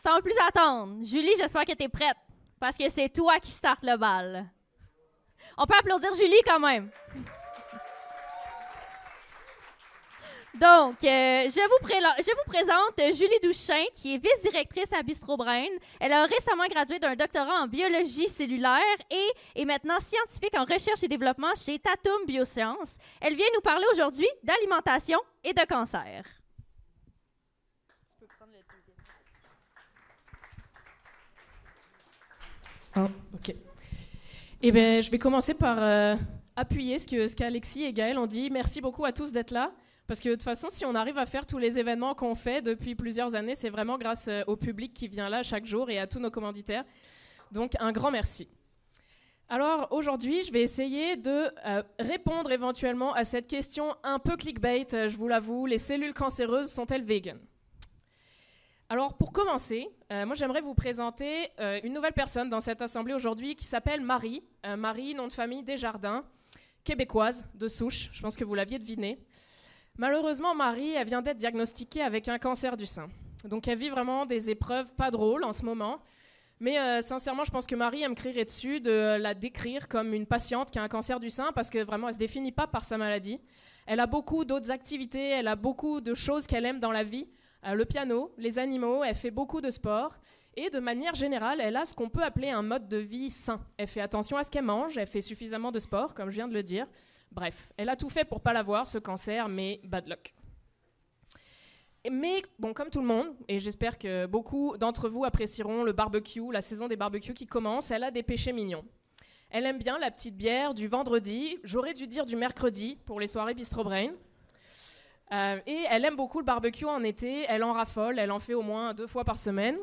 sans plus attendre, Julie, j'espère que tu es prête, parce que c'est toi qui starte le bal. On peut applaudir Julie quand même. Donc, je vous présente Julie Douchain, qui est vice-directrice à Bistro Brain. Elle a récemment gradué d'un doctorat en biologie cellulaire et est maintenant scientifique en recherche et développement chez Tatum Biosciences. Elle vient nous parler aujourd'hui d'alimentation et de cancer. Tu peux prendre le deuxième. Ok. Eh bien, je vais commencer par appuyer ce qu'Alexis et Gaël ont dit. Merci beaucoup à tous d'être là. Parce que de toute façon, si on arrive à faire tous les événements qu'on fait depuis plusieurs années, c'est vraiment grâce au public qui vient là chaque jour et à tous nos commanditaires. Donc, un grand merci. Alors, aujourd'hui, je vais essayer de répondre éventuellement à cette question un peu clickbait, je vous l'avoue. Les cellules cancéreuses sont-elles véganes ? Alors, pour commencer, moi, j'aimerais vous présenter une nouvelle personne dans cette assemblée aujourd'hui qui s'appelle Marie. Marie, nom de famille Desjardins, québécoise de souche. Je pense que vous l'aviez deviné. Malheureusement, Marie, elle vient d'être diagnostiquée avec un cancer du sein. Donc, elle vit vraiment des épreuves pas drôles en ce moment. Mais sincèrement, je pense que Marie, elle me crierait dessus de la décrire comme une patiente qui a un cancer du sein parce que vraiment, elle ne se définit pas par sa maladie. Elle a beaucoup d'autres activités, elle a beaucoup de choses qu'elle aime dans la vie. Le piano, les animaux, elle fait beaucoup de sport. Et de manière générale, elle a ce qu'on peut appeler un mode de vie sain. Elle fait attention à ce qu'elle mange, elle fait suffisamment de sport, comme je viens de le dire. Bref, elle a tout fait pour ne pas l'avoir, ce cancer, mais bad luck. Mais bon, comme tout le monde, et j'espère que beaucoup d'entre vous apprécieront le barbecue, la saison des barbecues qui commence, elle a des péchés mignons. Elle aime bien la petite bière du vendredi, j'aurais dû dire du mercredi pour les soirées Bistro Brain. Et elle aime beaucoup le barbecue en été, elle en raffole, elle en fait au moins 2 fois par semaine.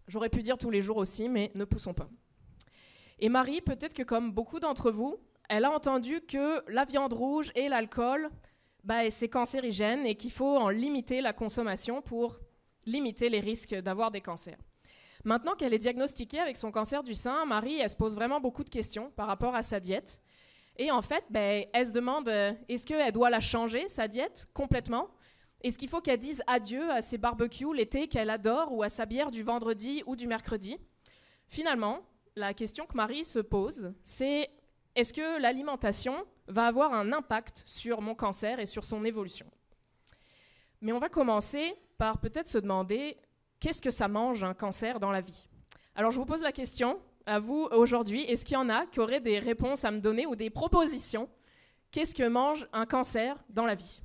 J'aurais pu dire tous les jours aussi, mais ne poussons pas. Et Marie, peut-être que comme beaucoup d'entre vous, elle a entendu que la viande rouge et l'alcool, c'est cancérigène et qu'il faut en limiter la consommation pour limiter les risques d'avoir des cancers. Maintenant qu'elle est diagnostiquée avec son cancer du sein, Marie, elle se pose vraiment beaucoup de questions par rapport à sa diète. Et en fait, elle se demande, est-ce qu'elle doit la changer, sa diète, complètement ? Est-ce qu'il faut qu'elle dise adieu à ses barbecues l'été qu'elle adore ou à sa bière du vendredi ou du mercredi ? Finalement, la question que Marie se pose, c'est est-ce que l'alimentation va avoir un impact sur mon cancer et sur son évolution ? Mais on va commencer par peut-être se demander qu'est-ce que ça mange un cancer dans la vie ? Alors je vous pose la question à vous aujourd'hui, est-ce qu'il y en a qui auraient des réponses à me donner ou des propositions ? Qu'est-ce que mange un cancer dans la vie ?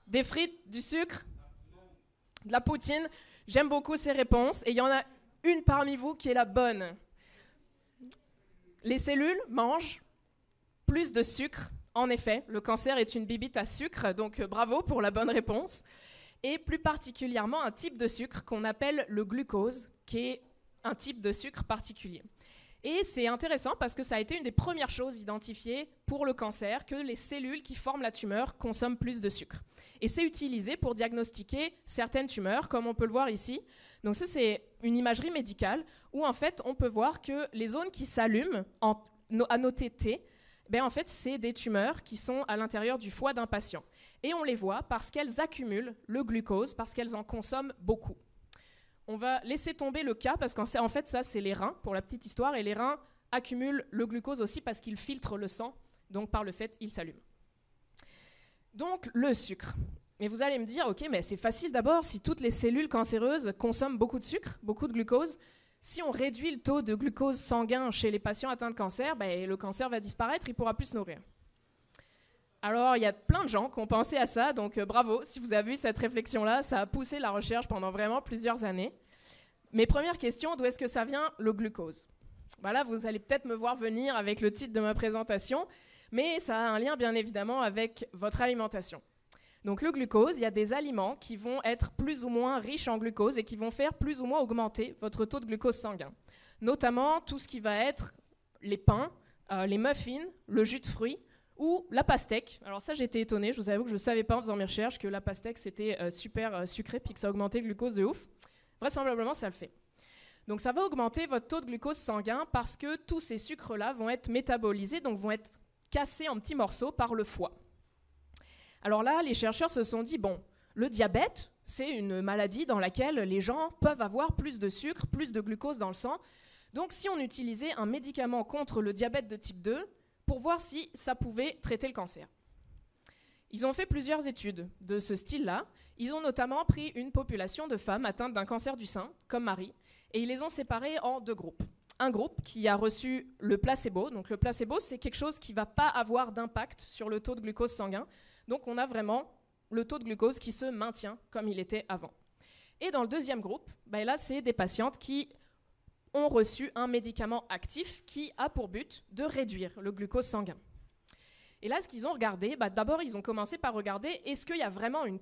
Des frites, du sucre, de la poutine. J'aime beaucoup ces réponses et il y en a une parmi vous qui est la bonne. Les cellules mangent plus de sucre. En effet, le cancer est une bibite à sucre, donc bravo pour la bonne réponse. Et plus particulièrement un type de sucre qu'on appelle le glucose, qui est un type de sucre particulier. Et c'est intéressant parce que ça a été une des premières choses identifiées pour le cancer, que les cellules qui forment la tumeur consomment plus de sucre. Et c'est utilisé pour diagnostiquer certaines tumeurs, comme on peut le voir ici. Donc ça, c'est une imagerie médicale où en fait, on peut voir que les zones qui s'allument, à noter T, en fait, c'est des tumeurs qui sont à l'intérieur du foie d'un patient. Et on les voit parce qu'elles accumulent le glucose, parce qu'elles en consomment beaucoup. On va laisser tomber le cas, parce qu'en fait, ça, c'est les reins, pour la petite histoire, et les reins accumulent le glucose aussi parce qu'ils filtrent le sang, donc par le fait, ils s'allument. Donc, le sucre. Mais vous allez me dire, ok, mais c'est facile d'abord, si toutes les cellules cancéreuses consomment beaucoup de sucre, beaucoup de glucose, si on réduit le taux de glucose sanguin chez les patients atteints de cancer, le cancer va disparaître, il ne pourra plus se nourrir. Alors, il y a plein de gens qui ont pensé à ça, donc bravo, si vous avez vu cette réflexion-là, ça a poussé la recherche pendant vraiment plusieurs années. Mes premières questions, d'où est-ce que ça vient, le glucose ? Là, vous allez peut-être me voir venir avec le titre de ma présentation, mais ça a un lien bien évidemment avec votre alimentation. Donc le glucose, il y a des aliments qui vont être plus ou moins riches en glucose et qui vont faire plus ou moins augmenter votre taux de glucose sanguin. Notamment tout ce qui va être les pains, les muffins, le jus de fruits, ou la pastèque. Alors ça, j'étais étonnée, je vous avoue que je ne savais pas en faisant mes recherches que la pastèque, c'était super sucré puis que ça augmentait le glucose de ouf. Vraisemblablement, ça le fait. Donc ça va augmenter votre taux de glucose sanguin parce que tous ces sucres-là vont être métabolisés, donc vont être cassés en petits morceaux par le foie. Alors là, les chercheurs se sont dit, bon, le diabète, c'est une maladie dans laquelle les gens peuvent avoir plus de sucre, plus de glucose dans le sang. Donc si on utilisait un médicament contre le diabète de type 2 pour voir si ça pouvait traiter le cancer. Ils ont fait plusieurs études de ce style-là. Ils ont notamment pris une population de femmes atteintes d'un cancer du sein, comme Marie, et ils les ont séparées en 2 groupes. Un groupe qui a reçu le placebo. Donc le placebo, c'est quelque chose qui ne va pas avoir d'impact sur le taux de glucose sanguin. Donc on a vraiment le taux de glucose qui se maintient comme il était avant. Et dans le deuxième groupe, là, c'est des patientes qui ont reçu un médicament actif qui a pour but de réduire le glucose sanguin. Et là, ce qu'ils ont regardé, d'abord, ils ont commencé par regarder est-ce qu'il y a vraiment une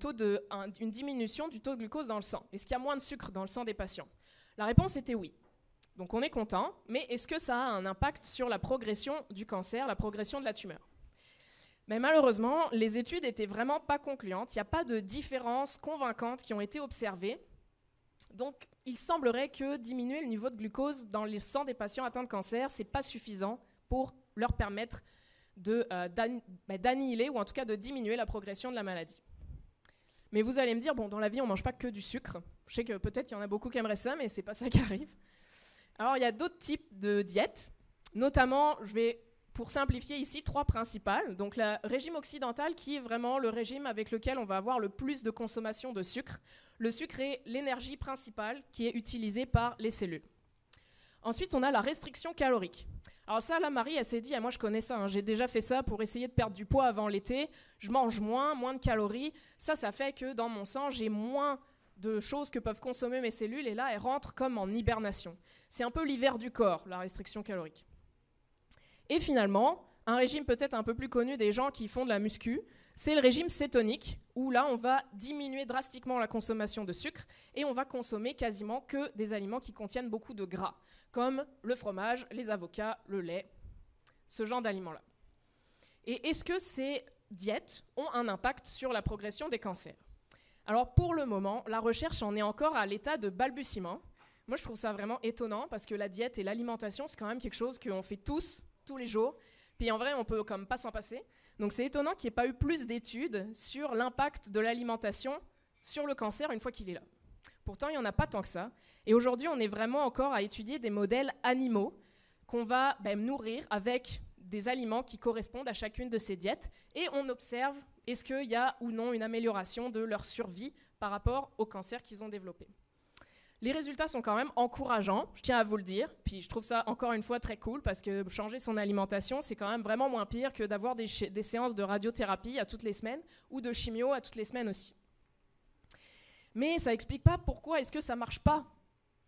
diminution du taux de glucose dans le sang? Est-ce qu'il y a moins de sucre dans le sang des patients? La réponse était oui. Donc on est content, mais est-ce que ça a un impact sur la progression du cancer, la progression de la tumeur? Mais malheureusement, les études n'étaient vraiment pas concluantes. Il n'y a pas de différences convaincantes qui ont été observées. Donc, il semblerait que diminuer le niveau de glucose dans le sang des patients atteints de cancer, ce n'est pas suffisant pour leur permettre d'annihiler ou en tout cas de diminuer la progression de la maladie. Mais vous allez me dire, dans la vie, on ne mange pas que du sucre. Je sais que peut-être il y en a beaucoup qui aimeraient ça, mais ce n'est pas ça qui arrive. Alors, il y a d'autres types de diètes. Notamment, je vais, pour simplifier ici, 3 principales. Donc, le régime occidental, qui est vraiment le régime avec lequel on va avoir le plus de consommation de sucre. Le sucre est l'énergie principale qui est utilisée par les cellules. Ensuite, on a la restriction calorique. Alors ça, là, Marie, elle s'est dit, moi je connais ça, j'ai déjà fait ça pour essayer de perdre du poids avant l'été, je mange moins de calories, ça fait que dans mon sang, j'ai moins de choses que peuvent consommer mes cellules, et là, elles rentrent comme en hibernation. C'est un peu l'hiver du corps, la restriction calorique. Et finalement, un régime peut-être un peu plus connu des gens qui font de la muscu, c'est le régime cétonique, où là, on va diminuer drastiquement la consommation de sucre, et on va consommer quasiment que des aliments qui contiennent beaucoup de gras, comme le fromage, les avocats, le lait, ce genre d'aliments-là. Et est-ce que ces diètes ont un impact sur la progression des cancers? Alors pour le moment, la recherche en est encore à l'état de balbutiement. Moi, je trouve ça vraiment étonnant, parce que la diète et l'alimentation, c'est quand même quelque chose qu'on fait tous les jours, puis en vrai, on peut comme pas s'en passer. Donc c'est étonnant qu'il n'y ait pas eu plus d'études sur l'impact de l'alimentation sur le cancer une fois qu'il est là. Pourtant, il n'y en a pas tant que ça. Et aujourd'hui, on est vraiment encore à étudier des modèles animaux qu'on va nourrir avec des aliments qui correspondent à chacune de ces diètes. Et on observe est-ce qu'il y a ou non une amélioration de leur survie par rapport au cancer qu'ils ont développé. Les résultats sont quand même encourageants, je tiens à vous le dire. Puis je trouve ça encore une fois très cool parce que changer son alimentation, c'est quand même vraiment moins pire que d'avoir des séances de radiothérapie à toutes les semaines ou de chimio à toutes les semaines aussi. Mais ça n'explique pas pourquoi est-ce que ça ne marche pas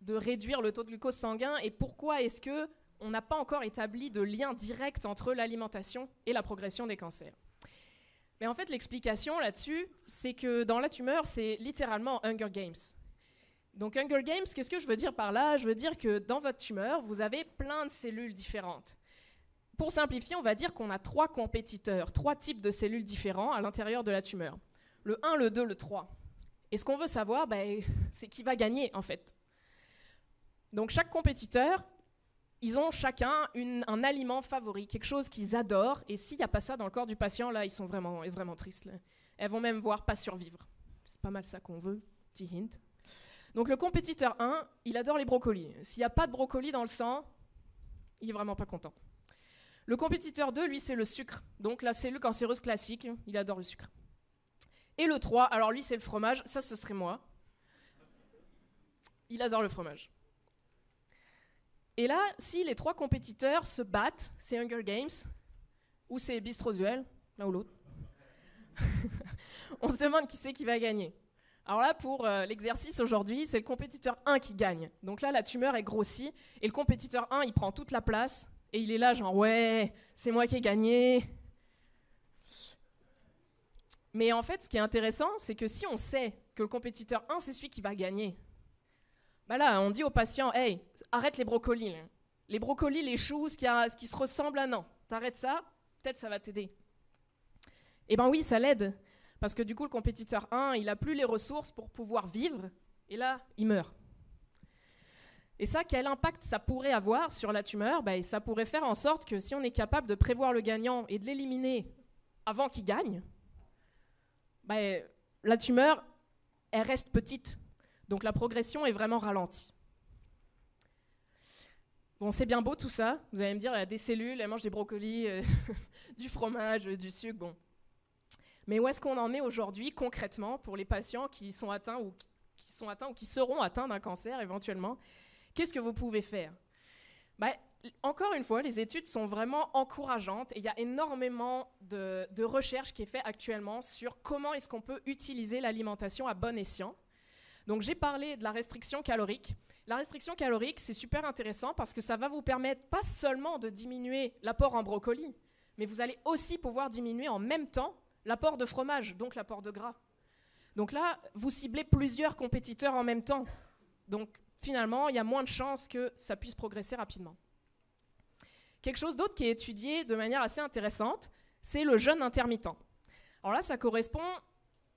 de réduire le taux de glucose sanguin et pourquoi est-ce qu'on n'a pas encore établi de lien direct entre l'alimentation et la progression des cancers. Mais en fait, l'explication là-dessus, c'est que dans la tumeur, c'est littéralement Hunger Games. Donc Hunger Games, qu'est-ce que je veux dire par là? Je veux dire que dans votre tumeur, vous avez plein de cellules différentes. Pour simplifier, on va dire qu'on a 3 compétiteurs, 3 types de cellules différents à l'intérieur de la tumeur. Le 1, le 2, le 3. Et ce qu'on veut savoir, c'est qui va gagner en fait. Donc chaque compétiteur, ils ont chacun un aliment favori, quelque chose qu'ils adorent. Et s'il n'y a pas ça dans le corps du patient, là, ils sont vraiment, vraiment tristes. Là. Elles vont même voir pas survivre. C'est pas mal ça qu'on veut, petit hint. Donc le compétiteur 1, il adore les brocolis. S'il n'y a pas de brocolis dans le sang, il n'est vraiment pas content. Le compétiteur 2, lui, c'est le sucre. Donc la cellule cancéreuse classique, il adore le sucre. Et le 3, alors lui, c'est le fromage. Ça, ce serait moi. Il adore le fromage. Et là, si les 3 compétiteurs se battent, c'est Hunger Games, ou c'est Bistro Duel, l'un ou l'autre, on se demande qui c'est qui va gagner. Alors là, pour l'exercice aujourd'hui, c'est le compétiteur 1 qui gagne. Donc là, la tumeur est grossie, et le compétiteur 1, il prend toute la place, et il est là genre « Ouais, c'est moi qui ai gagné !» Mais en fait, ce qui est intéressant, c'est que si on sait que le compétiteur 1, c'est celui qui va gagner, là, on dit au patient, hey, arrête les brocolis. Là. Les brocolis, les choux, ce qui se ressemble à non. T'arrêtes ça, peut-être ça va t'aider. Eh bien oui, ça l'aide. Parce que du coup, le compétiteur 1, il n'a plus les ressources pour pouvoir vivre. Et là, il meurt. Et ça, quel impact ça pourrait avoir sur la tumeur? Ça pourrait faire en sorte que si on est capable de prévoir le gagnant et de l'éliminer avant qu'il gagne, la tumeur, elle reste petite. Donc la progression est vraiment ralentie. Bon, c'est bien beau tout ça. Vous allez me dire, il y a des cellules, elles mangent des brocolis, du fromage, du sucre, bon. Mais où est-ce qu'on en est aujourd'hui, concrètement, pour les patients qui sont atteints ou qui seront atteints d'un cancer éventuellement? Qu'est-ce que vous pouvez faire? Encore une fois, les études sont vraiment encourageantes et il y a énormément de recherches qui est fait actuellement sur comment est-ce qu'on peut utiliser l'alimentation à bon escient. Donc j'ai parlé de la restriction calorique. La restriction calorique, c'est super intéressant parce que ça va vous permettre pas seulement de diminuer l'apport en brocoli, mais vous allez aussi pouvoir diminuer en même temps l'apport de fromage, donc l'apport de gras. Donc là, vous ciblez plusieurs compétiteurs en même temps. Donc finalement, il y a moins de chances que ça puisse progresser rapidement. Quelque chose d'autre qui est étudié de manière assez intéressante, c'est le jeûne intermittent. Alors là, ça correspond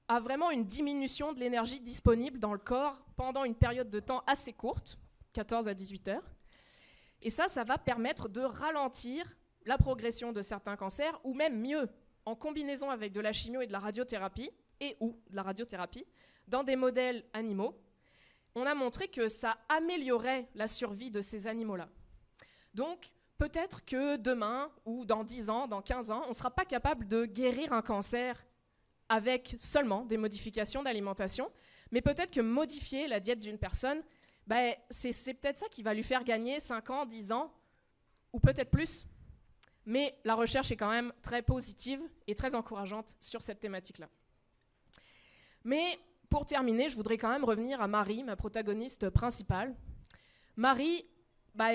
à vraiment une diminution de l'énergie disponible dans le corps pendant une période de temps assez courte, 14 à 18 heures. Et ça va permettre de ralentir la progression de certains cancers, ou même mieux, en combinaison avec de la chimio et de la radiothérapie, dans des modèles animaux, on a montré que ça améliorait la survie de ces animaux-là. Donc, peut-être que demain, ou dans 10 ans, dans 15 ans, on ne sera pas capable de guérir un cancer avec seulement des modifications d'alimentation, mais peut-être que modifier la diète d'une personne, c'est peut-être ça qui va lui faire gagner 5 ans, 10 ans, ou peut-être plus. Mais la recherche est quand même très positive et très encourageante sur cette thématique-là. Mais pour terminer, je voudrais quand même revenir à Marie, ma protagoniste principale. Marie,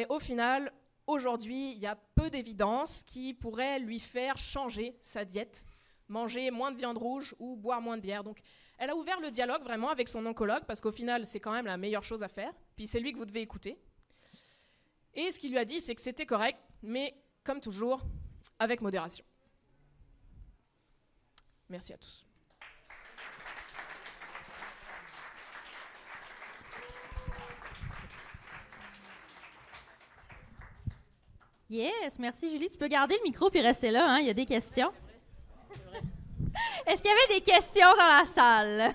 au final, aujourd'hui, il y a peu d'évidence qui pourrait lui faire changer sa diète, manger moins de viande rouge ou boire moins de bière. Donc, elle a ouvert le dialogue vraiment avec son oncologue, parce qu'au final, c'est quand même la meilleure chose à faire. Puis c'est lui que vous devez écouter. Et ce qu'il lui a dit, c'est que c'était correct, mais comme toujours, avec modération. Merci à tous. Yes, merci Julie. Tu peux garder le micro puis rester là, hein? Il y a des questions. C'est vrai. Est-ce qu'il y avait des questions dans la salle?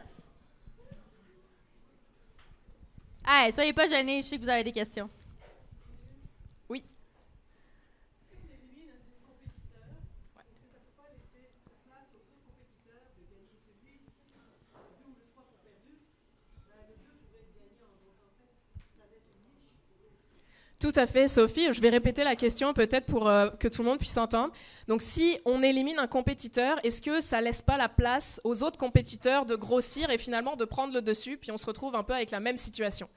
Hey, soyez pas gênés, je sais que vous avez des questions. Oui. Tout à fait, Sophie. Je vais répéter la question peut-être pour que tout le monde puisse entendre. Donc, si on élimine un compétiteur, est-ce que ça laisse pas la place aux autres compétiteurs de grossir et finalement de prendre le dessus, puis on se retrouve un peu avec la même situation?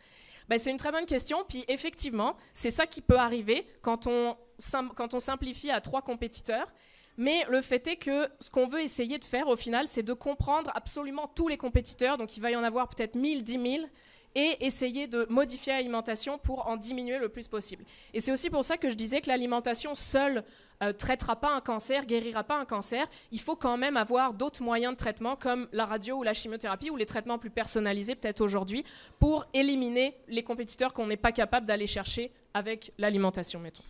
C'est une très bonne question. Puis effectivement, c'est ça qui peut arriver quand on simplifie à 3 compétiteurs. Mais le fait est que ce qu'on veut essayer de faire au final, c'est de comprendre absolument tous les compétiteurs. Donc, il va y en avoir peut-être 1000, 10 000. Et essayer de modifier l'alimentation pour en diminuer le plus possible. Et c'est aussi pour ça que je disais que l'alimentation seule traitera pas un cancer, guérira pas un cancer. Il faut quand même avoir d'autres moyens de traitement comme la radio ou la chimiothérapie ou les traitements plus personnalisés peut-être aujourd'hui pour éliminer les compétiteurs qu'on n'est pas capable d'aller chercher avec l'alimentation, mettons.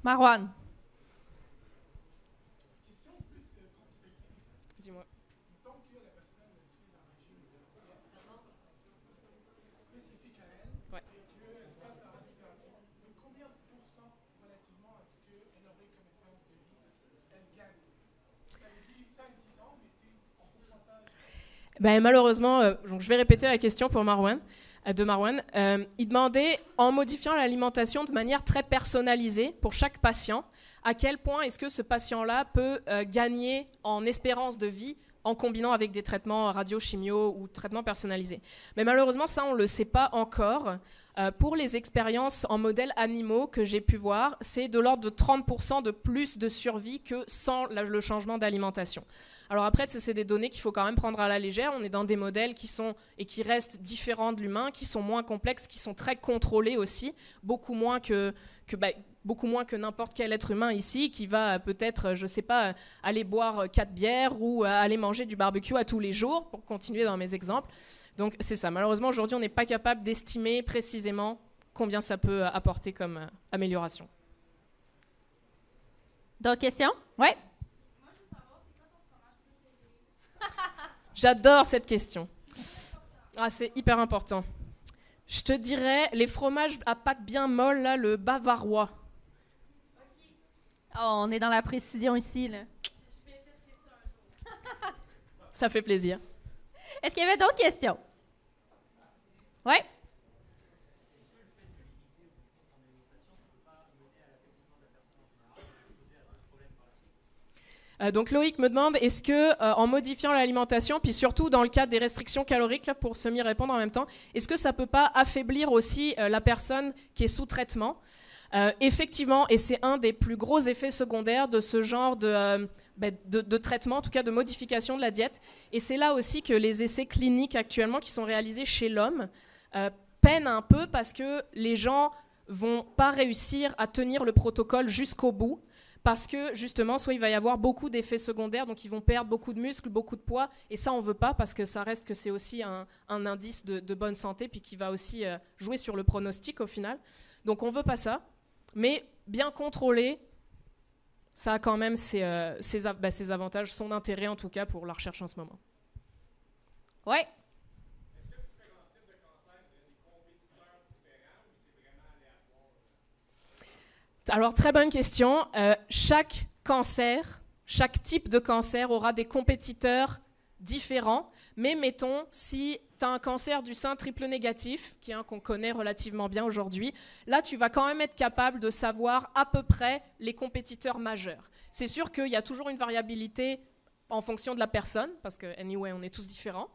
Marwan. Dis-moi. Malheureusement, donc je vais répéter la question pour Marwan. Il demandait, en modifiant l'alimentation de manière très personnalisée pour chaque patient, à quel point est-ce que ce patient-là peut gagner en espérance de vie en combinant avec des traitements radio-chimio ou traitements personnalisés. Mais malheureusement, ça, on ne le sait pas encore. Pour les expériences en modèles animaux que j'ai pu voir, c'est de l'ordre de 30% de plus de survie que sans le changement d'alimentation. Alors après, c'est des données qu'il faut quand même prendre à la légère. On est dans des modèles qui sont et qui restent différents de l'humain, qui sont moins complexes, qui sont très contrôlés aussi, beaucoup moins que n'importe quel être humain ici qui va peut-être, je ne sais pas, aller boire 4 bières ou aller manger du barbecue à tous les jours, pour continuer dans mes exemples. Donc c'est ça. Malheureusement, aujourd'hui, on n'est pas capable d'estimer précisément combien ça peut apporter comme amélioration. D'autres questions? Oui. J'adore cette question. Ah, c'est hyper important. Je te dirais, les fromages à pâte bien molle, là, le bavarois. Oh, on est dans la précision ici, là. Ça fait plaisir. Est-ce qu'il y avait d'autres questions? Oui? Donc Loïc me demande, est-ce que en modifiant l'alimentation, puis surtout dans le cadre des restrictions caloriques, là, pour semi-répondre en même temps, est-ce que ça ne peut pas affaiblir aussi la personne qui est sous traitement? Effectivement, et c'est un des plus gros effets secondaires de ce genre de traitement, en tout cas de modification de la diète. Et c'est là aussi que les essais cliniques actuellement qui sont réalisés chez l'homme peinent un peu parce que les gens vont pas réussir à tenir le protocole jusqu'au bout. Parce que justement, soit il va y avoir beaucoup d'effets secondaires, donc ils vont perdre beaucoup de muscles, beaucoup de poids, et ça on veut pas parce que ça reste que c'est aussi un indice de bonne santé, puis qui va aussi jouer sur le pronostic au final. Donc on veut pas ça, mais bien contrôlé, ça a quand même ses avantages, son intérêt en tout cas pour la recherche en ce moment. Ouais. Alors, très bonne question. Chaque cancer, chaque type de cancer aura des compétiteurs différents. Mais mettons, si tu as un cancer du sein triple négatif, qui est un qu'on connaît relativement bien aujourd'hui, là, tu vas quand même être capable de savoir à peu près les compétiteurs majeurs. C'est sûr qu'il y a toujours une variabilité en fonction de la personne, parce que, anyway, on est tous différents.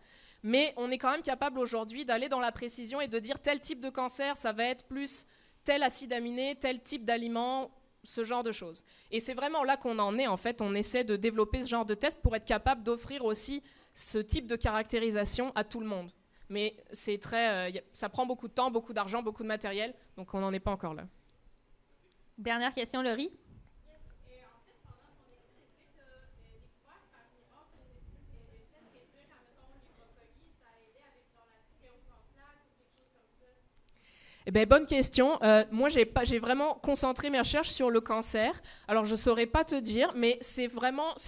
Mais on est quand même capable aujourd'hui d'aller dans la précision et de dire tel type de cancer, ça va être plus tel acide aminé, tel type d'aliment, ce genre de choses. Et c'est vraiment là qu'on en est, en fait. On essaie de développer ce genre de test pour être capable d'offrir aussi ce type de caractérisation à tout le monde. Mais c'est ça prend beaucoup de temps, beaucoup d'argent, beaucoup de matériel, donc on n'en est pas encore là. Dernière question, Laurie. Eh bien, bonne question. Moi, j'ai vraiment concentré mes recherches sur le cancer. Alors, je ne saurais pas te dire, mais c'est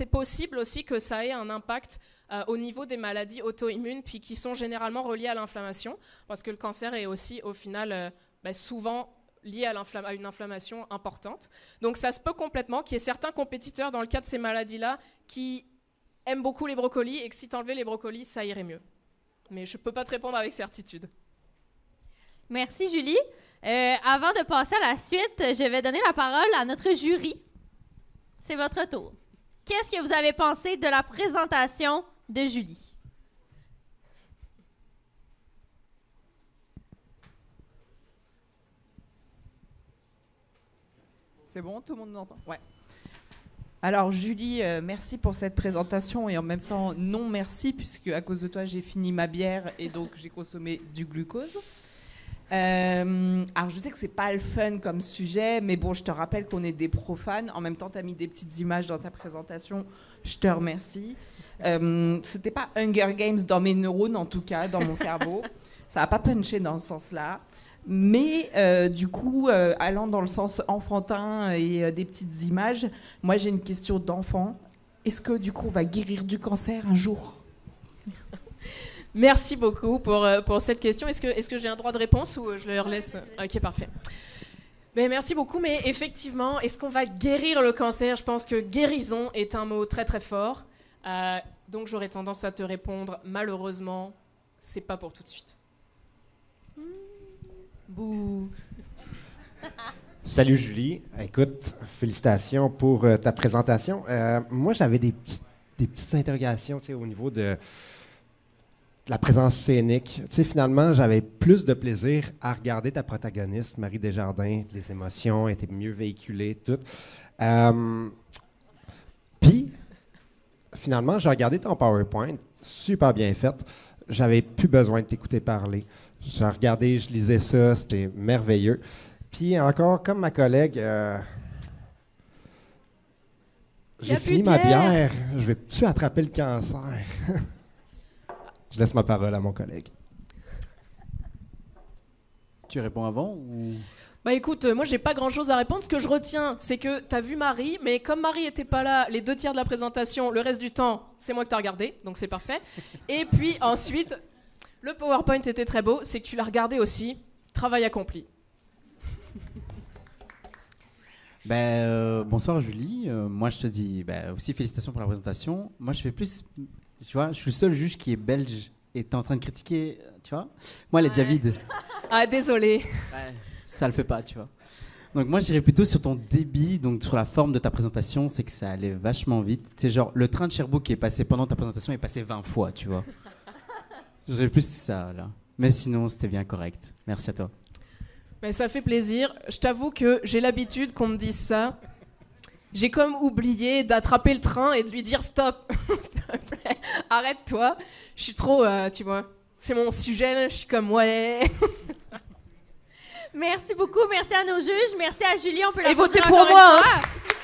possible aussi que ça ait un impact au niveau des maladies auto-immunes, puis qui sont généralement reliées à l'inflammation, parce que le cancer est aussi, au final, souvent lié à une inflammation importante. Donc, ça se peut complètement qu'il y ait certains compétiteurs dans le cas de ces maladies-là qui aiment beaucoup les brocolis, et que si tu enlevais les brocolis, ça irait mieux. Mais je ne peux pas te répondre avec certitude. Merci, Julie. Avant de passer à la suite, je vais donner la parole à notre jury. C'est votre tour. Qu'est-ce que vous avez pensé de la présentation de Julie? C'est bon, tout le monde nous entend? Ouais. Alors Julie, merci pour cette présentation et en même temps non merci puisque à cause de toi j'ai fini ma bière et donc j'ai consommé du glucose. Alors je sais que c'est pas le fun comme sujet, mais bon, je te rappelle qu'on est des profanes. En même temps, tu as mis des petites images dans ta présentation. Je te remercie. C'était pas Hunger Games dans mes neurones, en tout cas, dans mon cerveau. Ça n'a pas punché dans ce sens-là. Mais du coup, allant dans le sens enfantin et des petites images, moi j'ai une question d'enfant. Est-ce que du coup on va guérir du cancer un jour? Merci beaucoup pour cette question. Est-ce que j'ai un droit de réponse ou je leur laisse? Ok, parfait. Mais merci beaucoup. Mais effectivement, est-ce qu'on va guérir le cancer? Je pense que guérison est un mot très très fort. Donc j'aurais tendance à te répondre, malheureusement, c'est pas pour tout de suite. Bouh. Salut Julie. Écoute, félicitations pour ta présentation. Moi, j'avais des petites interrogations au niveau de la présence scénique. Finalement, j'avais plus de plaisir à regarder ta protagoniste, Marie Desjardins. Les émotions étaient mieux véhiculées, tout. Puis, finalement, j'ai regardé ton PowerPoint, super bien fait. J'avais plus besoin de t'écouter parler. J'ai regardé, je lisais ça, c'était merveilleux. Puis encore, comme ma collègue, j'ai fini ma bière. Je vais-tu attraper le cancer? Je laisse ma parole à mon collègue. Tu réponds avant ou... Bah écoute, moi j'ai pas grand chose à répondre. Ce que je retiens, c'est que t'as vu Marie, mais comme Marie était pas là les 2 tiers de la présentation, le reste du temps, c'est moi que t'as regardé, donc c'est parfait. Et puis ensuite, le PowerPoint était très beau, c'est que tu l'as regardé aussi. Travail accompli. Bonsoir Julie, moi je te dis aussi félicitations pour la présentation. Moi je fais plus, tu vois, je suis le seul juge qui est belge et t'es en train de critiquer, tu vois. Moi elle est déjà vide. Ah désolé. Ouais, ça le fait pas, tu vois. Donc moi j'irais plutôt sur ton débit, donc sur la forme de ta présentation, c'est que ça allait vachement vite. C'est genre le train de Sherbrooke qui est passé pendant ta présentation est passé 20 fois, tu vois. J'irais plus ça là. Mais sinon c'était bien correct. Merci à toi. Mais ça fait plaisir. Je t'avoue que j'ai l'habitude qu'on me dise ça. J'ai comme oublié d'attraper le train et de lui dire stop. S'il te plaît, arrête-toi. Je suis trop, tu vois, c'est mon sujet, là. Je suis comme ouais. Merci beaucoup. Merci à nos juges. Merci à Julie. On peut la Et votez applaudir pour encore moi, une hein. fois.